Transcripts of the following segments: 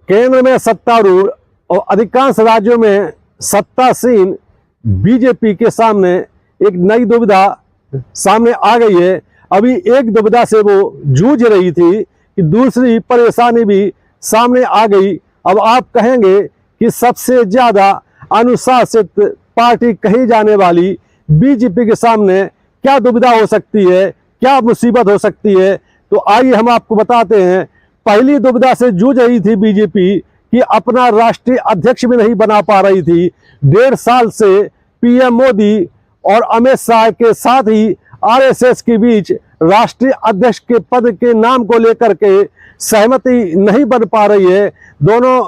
केंद्र में सत्तारूढ़ और अधिकांश राज्यों में सत्तासीन बीजेपी के सामने एक नई दुविधा सामने आ गई है। अभी एक दुविधा से वो जूझ रही थी कि दूसरी परेशानी भी सामने आ गई। अब आप कहेंगे कि सबसे ज्यादा अनुशासित पार्टी कही जाने वाली बीजेपी के सामने क्या दुविधा हो सकती है, क्या मुसीबत हो सकती है। तो आइए हम आपको बताते हैं। पहली दुविधा से जूझ रही थी बीजेपी कि अपना राष्ट्रीय अध्यक्ष भी नहीं बना पा रही थी। 1.5 साल से पीएम मोदी और अमित शाह के साथ ही आरएसएस के बीच राष्ट्रीय अध्यक्ष के पद के नाम को लेकर के सहमति नहीं बन पा रही है। दोनों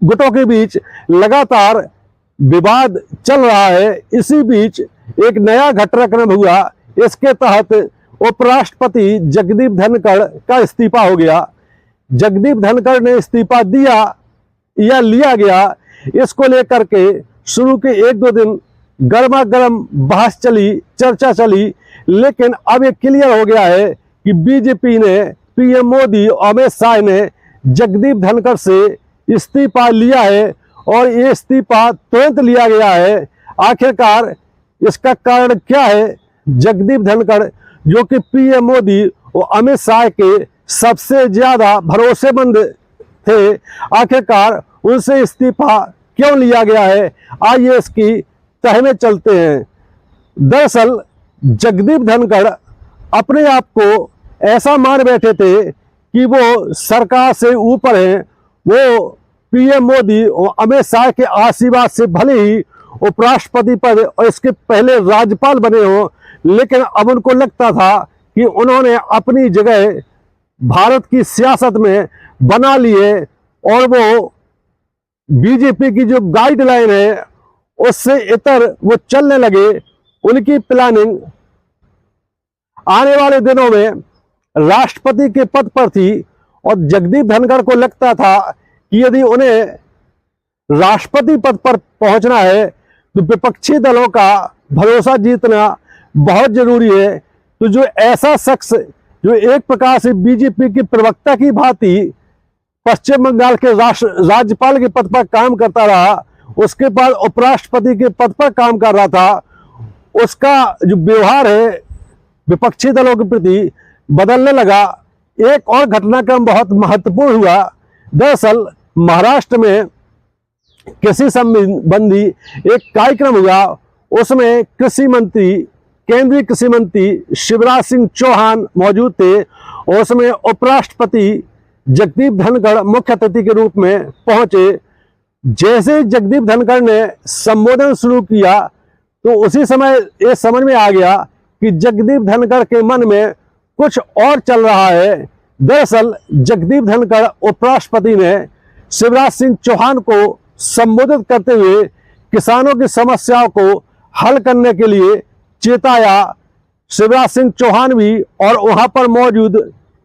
गुटों के बीच लगातार विवाद चल रहा है। इसी बीच एक नया घटनाक्रम हुआ। इसके तहत उपराष्ट्रपति जगदीप धनखड़ का इस्तीफा हो गया। जगदीप धनखड़ ने इस्तीफा दिया या लिया गया, इसको लेकर के शुरू के 1-2 दिन गर्मा गर्म बहस चली, चर्चा चली, लेकिन अब ये क्लियर हो गया है कि बीजेपी ने, पीएम मोदी और अमित शाह ने जगदीप धनखड़ से इस्तीफा लिया है और ये इस्तीफा तुरंत लिया गया है। आखिरकार इसका कारण क्या है? जगदीप धनखड़ जो कि पीएम मोदी और अमित शाह के सबसे ज्यादा भरोसेमंद थे, आखिरकार उनसे इस्तीफा क्यों लिया गया है? आइए इसकी तह में चलते हैं। दरअसल जगदीप धनखड़ अपने आप को ऐसा मान बैठे थे कि वो सरकार से ऊपर हैं। वो पीएम मोदी और अमित शाह के आशीर्वाद से भले ही उपराष्ट्रपति पद और इसके पहले राज्यपाल बने हों, लेकिन अब उनको लगता था कि उन्होंने अपनी जगह भारत की सियासत में बना ली है और वो बीजेपी की जो गाइडलाइन है उससे इतर वो चलने लगे। उनकी प्लानिंग आने वाले दिनों में राष्ट्रपति के पद पर थी और जगदीप धनखड़ को लगता था कि यदि उन्हें राष्ट्रपति पद पर पहुंचना है तो विपक्षी दलों का भरोसा जीतना बहुत जरूरी है। तो जो ऐसा शख्स जो एक प्रकार से बीजेपी की प्रवक्ता की भांति पश्चिम बंगाल के राज्यपाल के पद पर काम करता रहा, उसके बाद उपराष्ट्रपति के पद पर काम कर रहा था, उसका जो व्यवहार है विपक्षी दलों के प्रति बदलने लगा। एक और घटनाक्रम बहुत महत्वपूर्ण हुआ। दरअसल महाराष्ट्र में कृषि संबंधी एक कार्यक्रम हुआ। उसमें कृषि मंत्री, केंद्रीय कृषि मंत्री शिवराज सिंह चौहान मौजूद थे और उसमें उपराष्ट्रपति जगदीप धनखड़ मुख्य अतिथि के रूप में पहुंचे। जैसे जगदीप धनखड़ ने संबोधन शुरू किया तो उसी समय ये समझ में आ गया कि जगदीप धनखड़ के मन में कुछ और चल रहा है। दरअसल जगदीप धनखड़ उपराष्ट्रपति ने शिवराज सिंह चौहान को संबोधित करते हुए किसानों की समस्याओं को हल करने के लिए चेताया। शिवराज सिंह चौहान भी और वहां पर मौजूद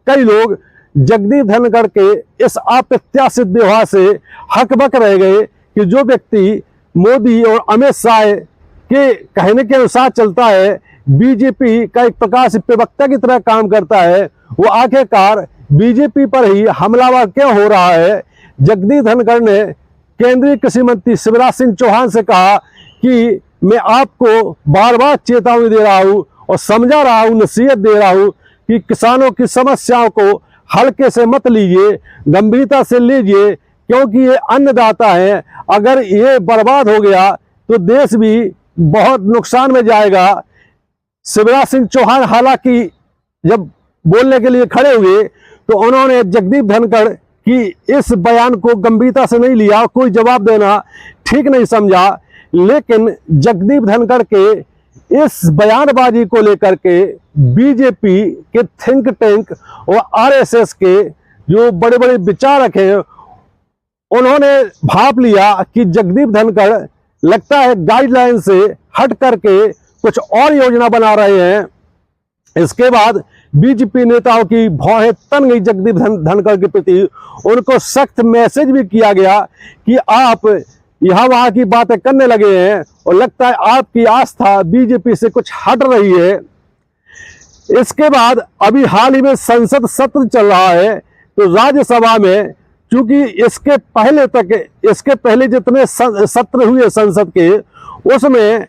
कई लोग जगदीप धनखड़ के इस अप्रत्याशित व्यवहार से हकबक रह गए कि जो व्यक्ति मोदी और अमित शाह के कहने के अनुसार चलता है, बीजेपी का एक प्रकार से प्रवक्ता की तरह काम करता है, वो आखिरकार बीजेपी पर ही हमलावर क्यों हो रहा है। जगदीप धनखड़ ने केंद्रीय कृषि मंत्री शिवराज सिंह चौहान से कहा कि मैं आपको बार बार चेतावनी दे रहा हूं और समझा रहा हूं, नसीहत दे रहा हूं कि किसानों की समस्याओं को हल्के से मत लीजिए, गंभीरता से लीजिए, क्योंकि ये अन्नदाता है। अगर ये बर्बाद हो गया तो देश भी बहुत नुकसान में जाएगा। शिवराज सिंह चौहान हालांकि जब बोलने के लिए खड़े हुए तो उन्होंने जगदीप धनखड़ की इस बयान को गंभीरता से नहीं लिया, कोई जवाब देना ठीक नहीं समझा। लेकिन जगदीप धनखड़ के इस बयानबाजी को लेकर के बीजेपी के थिंक टैंक और आरएसएस के जो बड़े बड़े विचारक हैं, उन्होंने भाप लिया कि जगदीप धनखड़ लगता है गाइडलाइन से हट करके कुछ और योजना बना रहे हैं। इसके बाद बीजेपी नेताओं की भौहें तन गई जगदीप धनखड़ के प्रति। उनको सख्त मैसेज भी किया गया कि आप यहाँ वहां की बातें करने लगे हैं और लगता है आपकी आस्था बीजेपी से कुछ हट रही है। इसके बाद अभी हाल ही में संसद सत्र चल रहा है तो राज्यसभा में क्योंकि इसके पहले जितने सत्र हुए संसद के, उसमें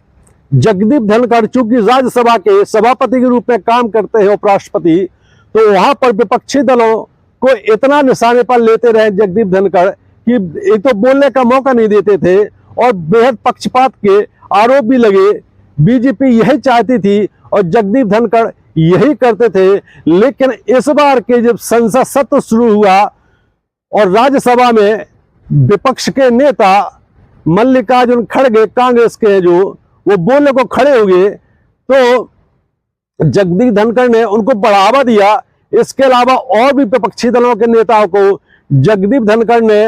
जगदीप धनखड़ चूंकि राज्यसभा के सभापति के रूप में काम करते हैं उपराष्ट्रपति, तो वहां पर विपक्षी दलों को इतना निशाने पर लेते रहे जगदीप धनखड़ कि एक तो बोलने का मौका नहीं देते थे और बेहद पक्षपात के आरोप भी लगे। बीजेपी यही चाहती थी और जगदीप धनखड़ यही करते थे। लेकिन इस बार के जब संसद सत्र शुरू हुआ और राज्यसभा में विपक्ष के नेता मल्लिकार्जुन खड़गे कांग्रेस के जो वो बोलने को खड़े हुए, तो जगदीप धनखड़ ने उनको बढ़ावा दिया। इसके अलावा और भी विपक्षी दलों के नेताओं को जगदीप धनखड़ ने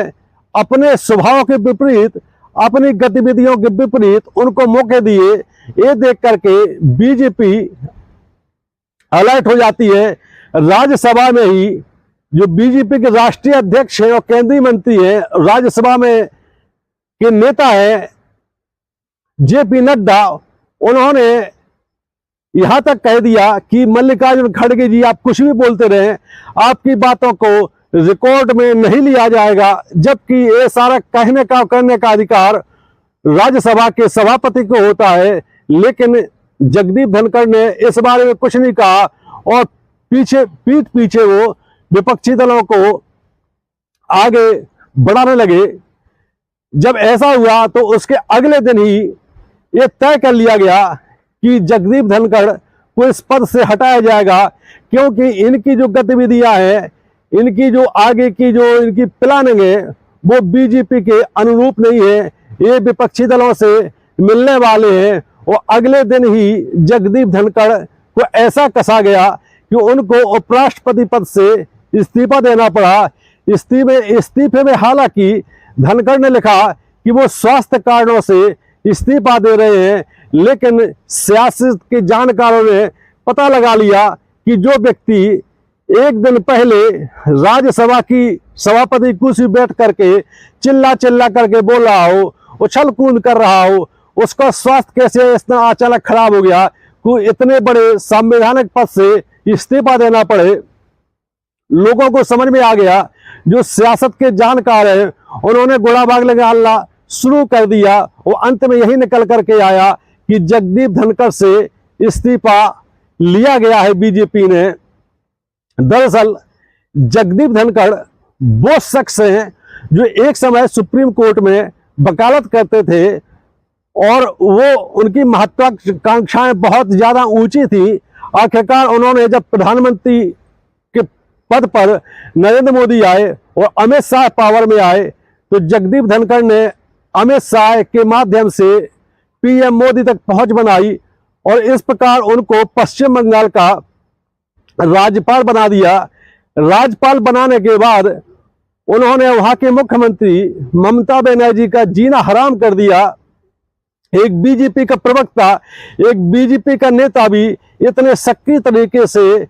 अपने स्वभाव के विपरीत, अपनी गतिविधियों के विपरीत उनको मौके दिए। ये देख करके बीजेपी अलर्ट हो जाती है। राज्यसभा में ही जो बीजेपी के राष्ट्रीय अध्यक्ष हैं और केंद्रीय मंत्री हैं, राज्यसभा में के नेता हैं जेपी नड्डा, उन्होंने यहां तक कह दिया कि मल्लिकार्जुन खड़गे जी, आप कुछ भी बोलते रहें, आपकी बातों को रिकॉर्ड में नहीं लिया जाएगा, जबकि ये सारा कहने का करने का अधिकार राज्यसभा के सभापति को होता है। लेकिन जगदीप धनखड़ ने इस बारे में कुछ नहीं कहा और पीठ पीछे वो विपक्षी दलों को आगे बढ़ाने लगे। जब ऐसा हुआ तो उसके अगले दिन ही ये तय कर लिया गया कि जगदीप धनखड़ को इस पद से हटाया जाएगा, क्योंकि इनकी जो गतिविधियां हैं, इनकी जो आगे की जो इनकी प्लानिंग है, वो बीजेपी के अनुरूप नहीं है। ये विपक्षी दलों से मिलने वाले हैं। और अगले दिन ही जगदीप धनखड़ को ऐसा कसा गया कि उनको उपराष्ट्रपति पद से इस्तीफा देना पड़ा। इस्तीफे में हालांकि धनखड़ ने लिखा कि वो स्वास्थ्य कारणों से इस्तीफा दे रहे हैं, लेकिन सियासत के जानकारों ने पता लगा लिया कि जो व्यक्ति एक दिन पहले राज्यसभा की सभापति कुर्सी बैठ करके चिल्ला करके बोल रहा हो, उछल कूद कर रहा हो, उसका स्वास्थ्य कैसे इतना अचानक खराब हो गया कि इतने बड़े संवैधानिक पद से इस्तीफा देना पड़े। लोगों को समझ में आ गया, जो सियासत के जानकार हैं उन्होंने गोलाबाग लगाना शुरू कर दिया। और अंत में यही निकल करके आया कि जगदीप धनखड़ से इस्तीफा लिया गया है बीजेपी ने। दरअसल जगदीप धनखड़ वो शख्स हैं जो एक समय सुप्रीम कोर्ट में वकालत करते थे और वो उनकी महत्वाकांक्षाएं बहुत ज्यादा ऊंची थी। आखिरकार उन्होंने जब प्रधानमंत्री के पद पर नरेंद्र मोदी आए और अमित शाह पावर में आए, तो जगदीप धनखड़ ने अमित शाह के माध्यम से पीएम मोदी तक पहुंच बनाई और इस प्रकार उनको पश्चिम बंगाल का राज्यपाल बना दिया। राज्यपाल बनाने के बाद उन्होंने वहां के मुख्यमंत्री ममता बनर्जी का जीना हराम कर दिया। एक बीजेपी का प्रवक्ता, एक बीजेपी का नेता भी इतने सक्रिय तरीके से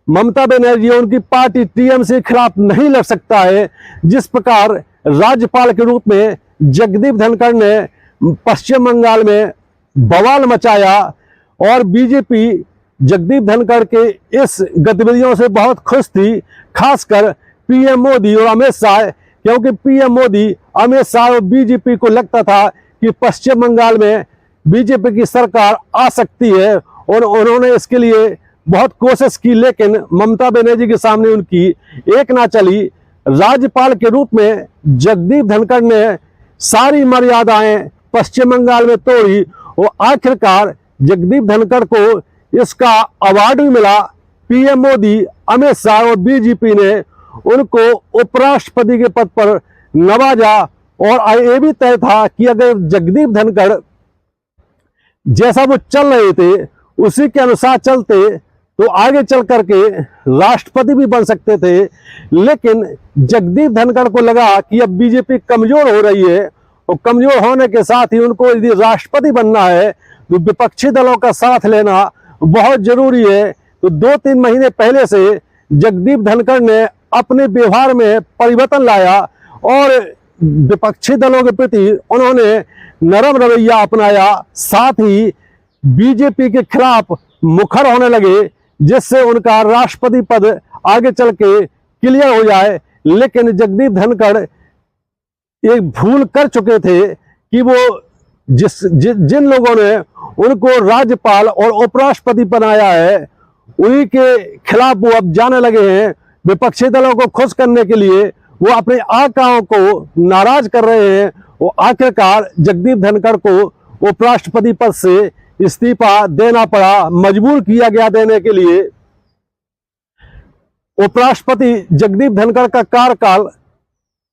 ममता बनर्जी और उनकी पार्टी टीएमसी के खिलाफ नहीं लड़ सकता है, जिस प्रकार राज्यपाल के रूप में जगदीप धनखड़ ने पश्चिम बंगाल में बवाल मचाया। और बीजेपी जगदीप धनखड़ के इस गतिविधियों से बहुत खुश थी, खासकर पीएम मोदी और अमित शाह, क्योंकि पीएम मोदी, अमित शाह और बीजेपी को लगता था कि पश्चिम बंगाल में बीजेपी की सरकार आ सकती है और उन्होंने इसके लिए बहुत कोशिश की, लेकिन ममता बनर्जी के सामने उनकी एक ना चली। राज्यपाल के रूप में जगदीप धनखड़ ने सारी मर्यादाएं पश्चिम बंगाल में तोड़ी और आखिरकार जगदीप धनखड़ को इसका अवार्ड भी मिला। पीएम मोदी, अमित शाह और बीजेपी ने उनको उपराष्ट्रपति के पद पर नवाजा। और ये भी तय था कि अगर जगदीप धनखड़ जैसा वो चल रहे थे उसी के अनुसार चलते तो आगे चल करके राष्ट्रपति भी बन सकते थे। लेकिन जगदीप धनखड़ को लगा कि अब बीजेपी कमजोर हो रही है और कमजोर होने के साथ ही उनको यदि राष्ट्रपति बनना है तो विपक्षी दलों का साथ लेना बहुत जरूरी है। तो 2-3 महीने पहले से जगदीप धनखड़ ने अपने व्यवहार में परिवर्तन लाया और विपक्षी दलों के प्रति उन्होंने नरम रवैया अपनाया, साथ ही बीजेपी के खिलाफ मुखर होने लगे, जिससे उनका राष्ट्रपति पद आगे चल के क्लियर हो जाए। लेकिन जगदीप धनखड़ एक भूल कर चुके थे कि वो जिन लोगों ने उनको राज्यपाल और उपराष्ट्रपति बनाया है, उन्हीं के खिलाफ वो अब जाने लगे हैं। विपक्षी दलों को खुश करने के लिए वो अपने आकाओं को नाराज कर रहे हैं। वो आखिरकार जगदीप धनखड़ को उपराष्ट्रपति पद से इस्तीफा देना पड़ा, मजबूर किया गया देने के लिए। उपराष्ट्रपति जगदीप धनखड़ का कार्यकाल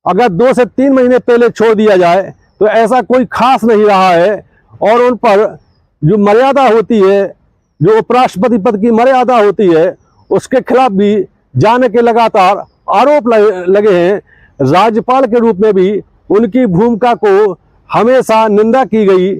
अगर 2 से 3 महीने पहले छोड़ दिया जाए तो ऐसा कोई खास नहीं रहा है, और उन पर जो मर्यादा होती है, जो उपराष्ट्रपति पद की मर्यादा होती है, उसके खिलाफ भी जाने के लगातार आरोप लगे हैं। राज्यपाल के रूप में भी उनकी भूमिका को हमेशा निंदा की गई।